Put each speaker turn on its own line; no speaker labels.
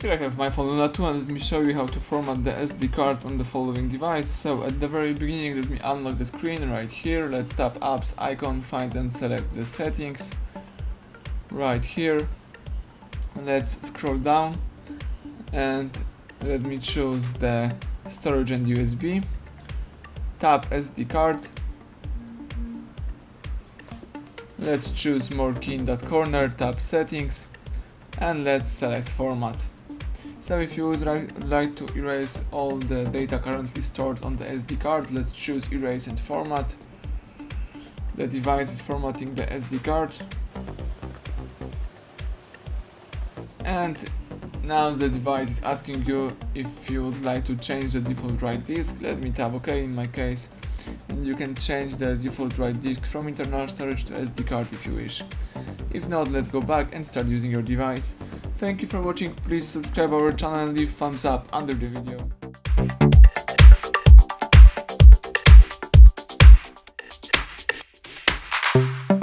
Here I have my phone Luna 2 and let me show you how to format the SD card on the following device. So at the very beginning, let me unlock the screen right here. Let's tap apps icon, find and select the settings right here. Let's scroll down and let me choose the storage and USB. Tap SD card. Let's choose more key in that corner, tap settings and let's select format. So if you would like to erase all the data currently stored on the SD card, let's choose erase and format. The device is formatting the SD card. And now the device is asking you if you would like to change the default write disk. Let me tap OK in my case. And you can change the default write disk from internal storage to SD card if you wish. If not, let's go back and start using your device. Thank you for watching, please subscribe our channel and leave thumbs up under the video.